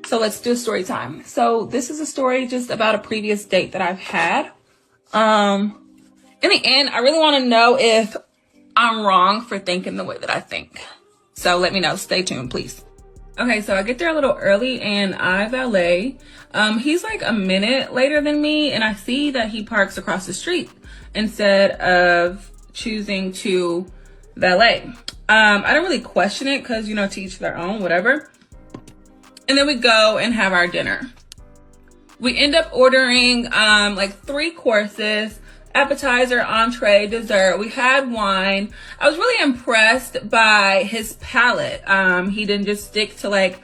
So let's do story time. So this is a story just about a previous date that I've had. In the end, I really want to know if I'm wrong for thinking the way that I think. So let me know. Stay tuned, please. Okay, so I get there a little early and I valet. He's like a minute later than me, and I see that he parks across the street instead of choosing to valet. I don't really question it because, you know, to each their own, whatever. And then we go and have our dinner. We end up ordering like 3 courses, appetizer, entree, dessert. We had wine. I was really impressed by his palate. He didn't just stick to like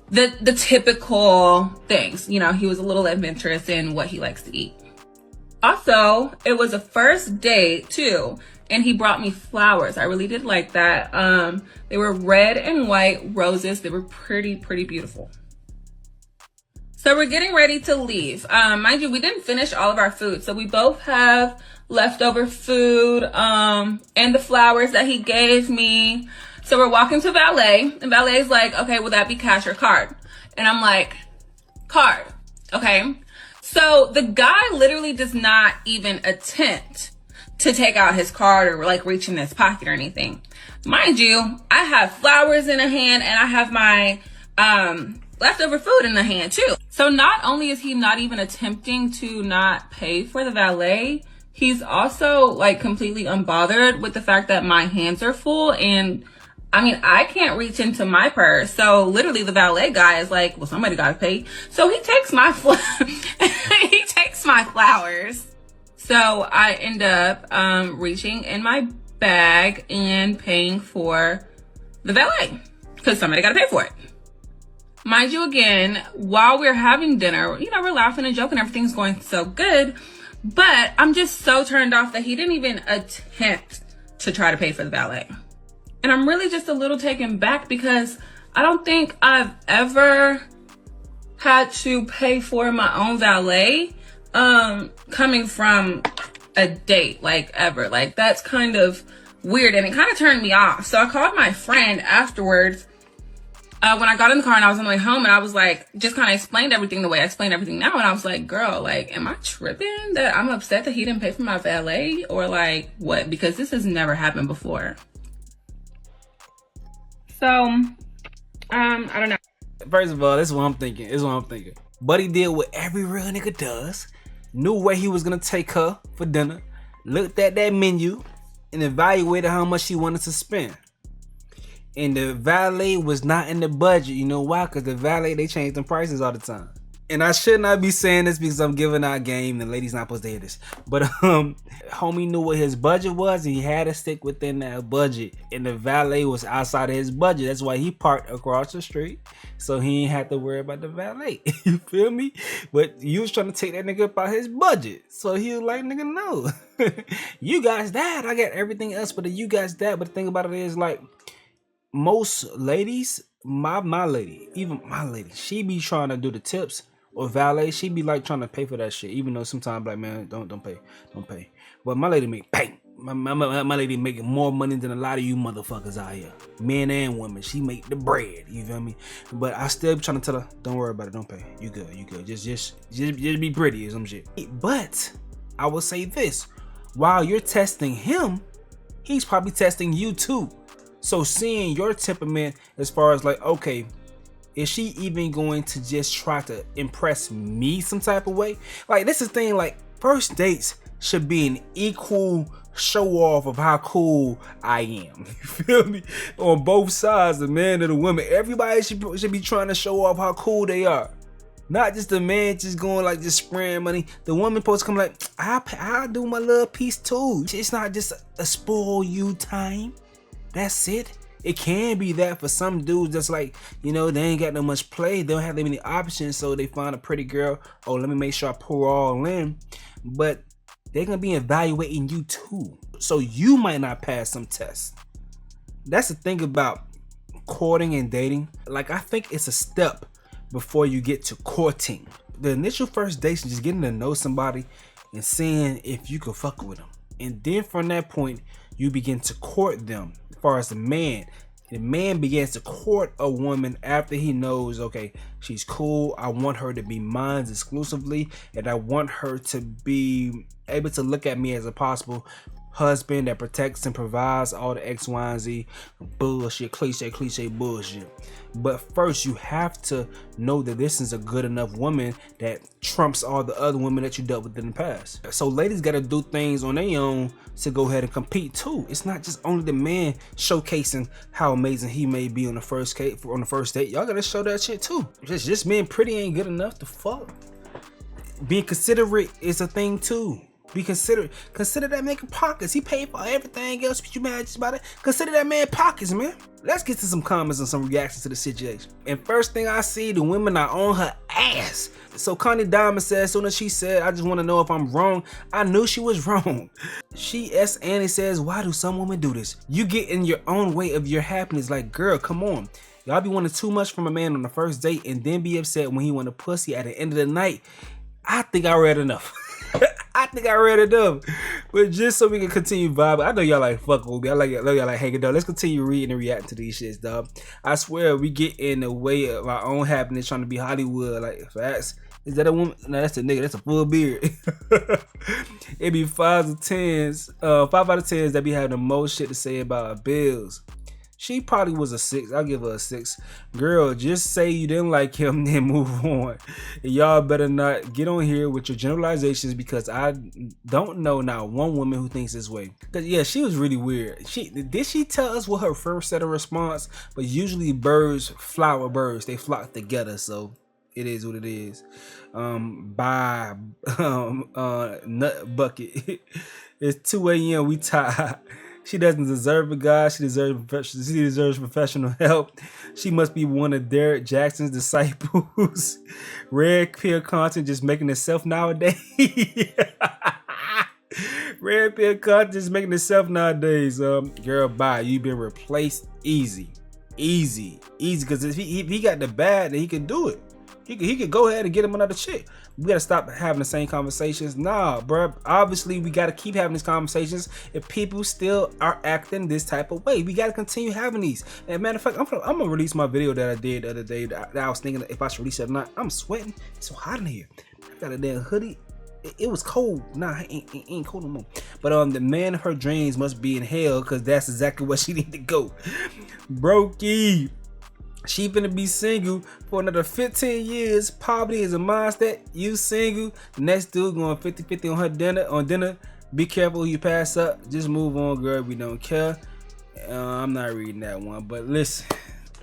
the typical things. You know, he was a little adventurous in what he likes to eat. Also, it was a first date too, and he brought me flowers. I really did like that. They were red and white roses. They were pretty beautiful. So we're getting ready to leave. Mind you, we didn't finish all of our food. So we both have leftover food and the flowers that he gave me. So we're walking to valet, and valet's like, okay, will that be cash or card? And I'm like, card, okay? So the guy literally does not even attempt to take out his card or like reach in his pocket or anything. Mind you, I have flowers in a hand and I have my leftover food in the hand too. So not only is he not even attempting to not pay for the valet, he's also like completely unbothered with the fact that my hands are full, and I mean, I can't reach into my purse. So literally the valet guy is like, well, somebody got to pay. So he takes my he takes my flowers. So I end up reaching in my bag and paying for the valet because somebody got to pay for it. Mind you, again, while we're having dinner, you know, we're laughing and joking. Everything's going so good. But I'm just so turned off that he didn't even attempt to try to pay for the valet. And I'm really just a little taken back because I don't think I've ever had to pay for my own valet coming from a date, like ever. Like that's kind of weird, and it kind of turned me off. So I called my friend afterwards when I got in the car and I was on my way home, and I was like, just kind of explained everything the way I explain everything now. And I was like, girl, like, am I tripping that I'm upset that he didn't pay for my valet, or like what? Because this has never happened before. So, I don't know. First of all, this is what I'm thinking. Buddy did what every real nigga does. Knew where he was gonna take her for dinner. Looked at that menu and evaluated how much she wanted to spend. And the valet was not in the budget. You know why? Because the valet, they change the prices all the time. And I should not be saying this because I'm giving out game. The lady's not supposed to hear this. But homie knew what his budget was, and he had to stick within that budget. And the valet was outside of his budget. That's why he parked across the street, so he ain't had to worry about the valet. You feel me? But you was trying to take that nigga up out his budget. So he was like, nigga, no. You guys that. I got everything else, but you guys that. But the thing about it is, like, most ladies, my lady, even my lady, she be trying to do the tips or valet. She be like trying to pay for that shit, even though sometimes like, man, don't pay. But my lady make bang. My lady making more money than a lot of you motherfuckers out here, men and women. She make the bread. You feel me? But I still be trying to tell her, don't worry about it, don't pay. You good. Just be pretty or some shit. But I will say this: while you're testing him, he's probably testing you too. So seeing your temperament as far as like, okay, is she even going to just try to impress me some type of way? Like, this is the thing, like, first dates should be an equal show off of how cool I am. You feel me? On both sides, the man and the woman. Everybody should be trying to show off how cool they are. Not just the man just going like just spraying money. The woman supposed to come like, I'll do my little piece too. It's not just a spoil you time. That's it. It can be that for some dudes that's like, you know, they ain't got no much play. They don't have that many options, so they find a pretty girl. Oh, let me make sure I pour all in. But they're going to be evaluating you too. So you might not pass some tests. That's the thing about courting and dating. Like, I think it's a step before you get to courting. The initial first date is just getting to know somebody and seeing if you can fuck with them. And then from that point, you begin to court them as far as the man. The man begins to court a woman after he knows, okay, she's cool. I want her to be mine exclusively, and I want her to be able to look at me as a possible husband that protects and provides all the X, Y, and Z bullshit, cliche bullshit. But first, you have to know that this is a good enough woman that trumps all the other women that you dealt with in the past. So ladies got to do things on their own to go ahead and compete too. It's not just only the man showcasing how amazing he may be on the first date. Y'all got to show that shit too. Just being pretty ain't good enough to fuck. Being considerate is a thing too. Be considerate. Consider that man pockets. He paid for everything else. But you mad just about it? Consider that man pockets, man. Let's get to some comments and some reactions to the situation. And first thing I see, the women are on her ass. So Connie Diamond said, as soon as she said, I just want to know if I'm wrong, I knew she was wrong. She S. Annie says, why do some women do this? You get in your own way of your happiness. Like, girl, come on. Y'all be wanting too much from a man on the first date and then be upset when he want a pussy at the end of the night. I think I read enough. But just so we can continue vibing, I know y'all like fuck with me. I know y'all like hanging out. Let's continue reading and reacting to these shits, dog. I swear we get in the way of our own happiness trying to be Hollywood. Like, facts. Is that a woman? No, that's a nigga. That's a full beard. It be 5 out of 10s that be having the most shit to say about our bills. She probably was a 6. I'll give her a 6. Girl, just say you didn't like him and move on. And y'all better not get on here with your generalizations, because I don't know not one woman who thinks this way. Cause yeah, she was really weird. Did she tell us what her first set of response? But usually flower birds, they flock together. So it is what it is. Bye, nut bucket. It's 2 a.m. We tired. She doesn't deserve a guy. She deserves professional help. She must be one of Derek Jackson's disciples. Red pill content just making itself nowadays. Red pill content just making itself nowadays. Girl, bye. You've been replaced easy. Because if he got the bad, then he can do it. He could go ahead and get him another chick. We gotta stop having the same conversations. Nah, bro. Obviously, we gotta keep having these conversations if people still are acting this type of way. We gotta continue having these. And matter of fact, I'm gonna release my video that I did the other day that I was thinking if I should release it or not. I'm sweating. It's so hot in here. I got a damn hoodie. It was cold. Nah, it ain't cold no more. But the man of her dreams must be in hell, because that's exactly where she need to go. Brokey. She finna be single for another 15 years. Poverty is a mindset. You single. The next dude going 50-50 on dinner. Be careful who you pass up. Just move on, girl. We don't care. I'm not reading that one. But listen,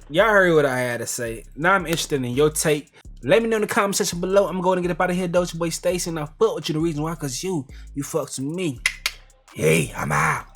y'all heard what I had to say. Now I'm interested in your take. Let me know in the comment section below. I'm going to get up out of here, though. It's your boy Stacy. And I fuck with you. The reason why, because you fucks with me. Hey, I'm out.